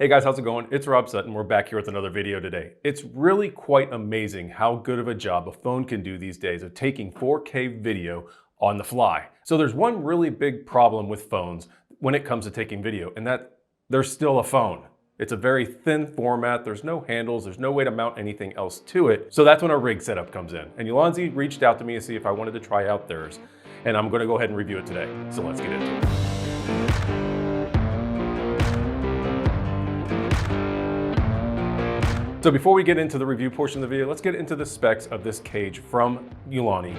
Hey guys, how's it going? It's Rob Sutton. We're back here with another video today. It's really quite amazing how good of a job a phone can do these days of taking 4K video on the fly. So there's one really big problem with phones when it comes to taking video, and that they're still a phone. It's a very thin format. There's no handles. There's no way to mount anything else to it. So that's when our rig setup comes in. And Ulanzi reached out to me to see if I wanted to try out theirs. And I'm going to go ahead and review it today. So let's get into it. So before we get into the review portion of the video, let's get into the specs of this cage from Ulanzi.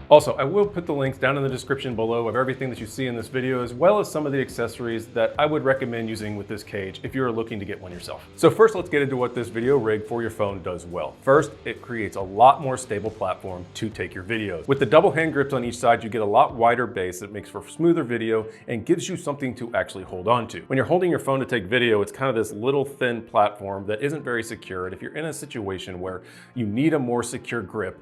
Also, I will put the links down in the description below of everything that you see in this video, as well as some of the accessories that I would recommend using with this cage if you're looking to get one yourself. So first, let's get into what this video rig for your phone does well. First, it creates a lot more stable platform to take your videos. With the double hand grips on each side, you get a lot wider base that makes for smoother video and gives you something to actually hold on to. When you're holding your phone to take video, it's kind of this little thin platform that isn't very secure. And if you're in a situation where you need a more secure grip,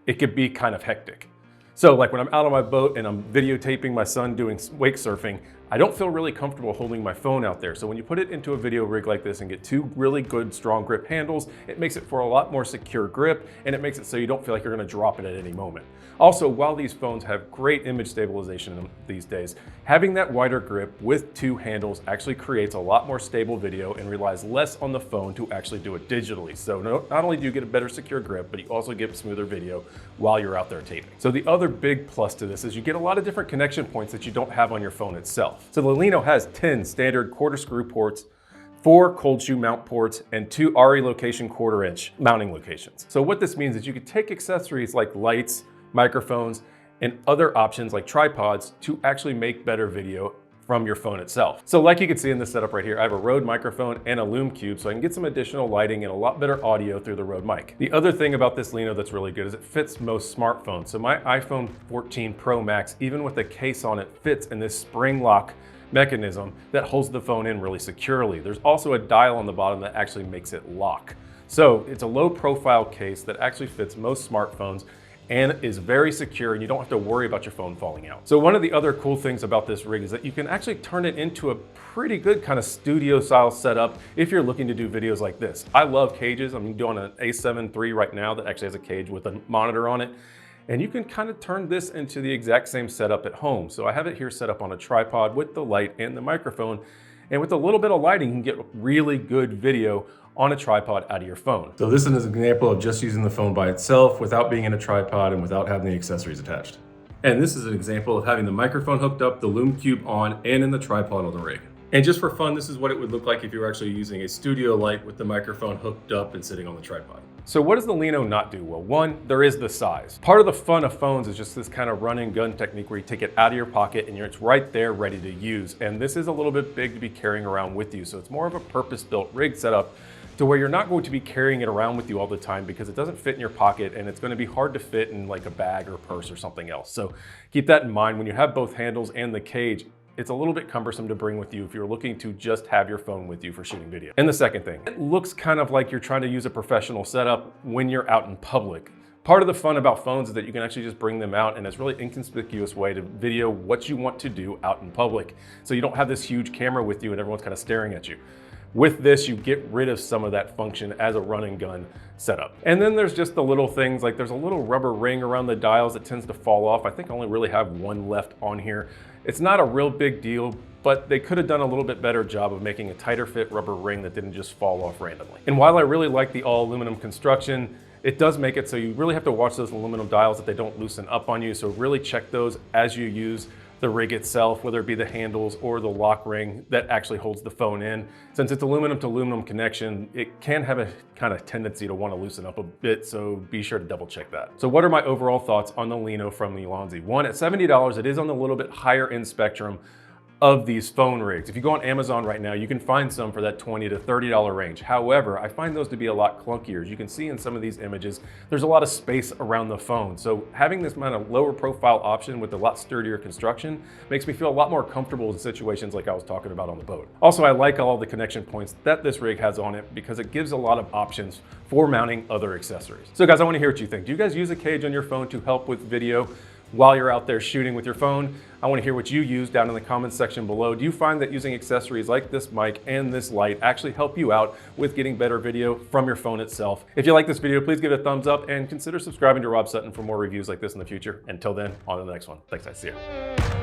it could be kind of hectic. So like when I'm out on my boat and I'm videotaping my son doing wake surfing, I don't feel really comfortable holding my phone out there. So when you put it into a video rig like this and get two really good strong grip handles, it makes it for a lot more secure grip, and it makes it so you don't feel like you're gonna drop it at any moment. Also, while these phones have great image stabilization in them these days, having that wider grip with two handles actually creates a lot more stable video and relies less on the phone to actually do it digitally. So not only do you get a better secure grip, but you also get smoother video while you're out there taping. So the other big plus to this is you get a lot of different connection points that you don't have on your phone itself. So the Lino has 10 standard quarter screw ports, 4 cold shoe mount ports, and 2 RE location 1/4 inch mounting locations. So what this means is you can take accessories like lights, microphones, and other options like tripods to actually make better video from your phone itself. So like you can see in this setup right here, I have a Rode microphone and a Lume Cube, so I can get some additional lighting and a lot better audio through the Rode mic. The other thing about this Lino that's really good is it fits most smartphones. So my iPhone 14 Pro Max, even with the case on it, fits in this spring lock mechanism that holds the phone in really securely. There's also a dial on the bottom that actually makes it lock. So it's a low profile case that actually fits most smartphones and is very secure, and you don't have to worry about your phone falling out. So one of the other cool things about this rig is that you can actually turn it into a pretty good kind of studio style setup if you're looking to do videos like this. I love cages. I'm doing an A7 III right now that actually has a cage with a monitor on it. And you can kind of turn this into the exact same setup at home. So I have it here set up on a tripod with the light and the microphone. And with a little bit of lighting, you can get really good video on a tripod out of your phone. So this is an example of just using the phone by itself without being in a tripod and without having the accessories attached. And this is an example of having the microphone hooked up, the Lume Cube on, and in the tripod on the rig. And just for fun, this is what it would look like if you were actually using a studio light with the microphone hooked up and sitting on the tripod. So what does the Lino not do? Well, one, there is the size. Part of the fun of phones is just this kind of run and gun technique where you take it out of your pocket and it's right there ready to use. And this is a little bit big to be carrying around with you. So it's more of a purpose-built rig setup to where you're not going to be carrying it around with you all the time because it doesn't fit in your pocket and it's going to be hard to fit in like a bag or purse or something else. So keep that in mind when you have both handles and the cage. It's a little bit cumbersome to bring with you if you're looking to just have your phone with you for shooting video. And the second thing, it looks kind of like you're trying to use a professional setup when you're out in public. Part of the fun about phones is that you can actually just bring them out and it's really inconspicuous way to video what you want to do out in public. So you don't have this huge camera with you and everyone's kind of staring at you. With this, you get rid of some of that function as a run and gun setup. And then there's just the little things like there's a little rubber ring around the dials that tends to fall off. I think I only really have one left on here. It's not a real big deal, but they could have done a little bit better job of making a tighter fit rubber ring that didn't just fall off randomly. And while I really like the all aluminum construction, it does make it so you really have to watch those aluminum dials that they don't loosen up on you. So really check those as you use the rig itself, whether it be the handles or the lock ring that actually holds the phone in. Since it's aluminum to aluminum connection, it can have a kind of tendency to want to loosen up a bit, so be sure to double check that. So what are my overall thoughts on the Lino from Ulanzi? One, at $70, it is on the little bit higher end spectrum of these phone rigs. If you go on Amazon right now, you can find some for that $20 to $30 range. However, I find those to be a lot clunkier. As you can see in some of these images, there's a lot of space around the phone. So having this kind of lower profile option with a lot sturdier construction makes me feel a lot more comfortable in situations like I was talking about on the boat. Also, I like all the connection points that this rig has on it because it gives a lot of options for mounting other accessories. So guys, I want to hear what you think. Do you guys use a cage on your phone to help with video? While you're out there shooting with your phone, I want to hear what you use down in the comments section below. Do you find that using accessories like this mic and this light actually help you out with getting better video from your phone itself? If you like this video, please give it a thumbs up and consider subscribing to Rob Sutton for more reviews like this in the future. Until then, on to the next one. Thanks, guys. See ya.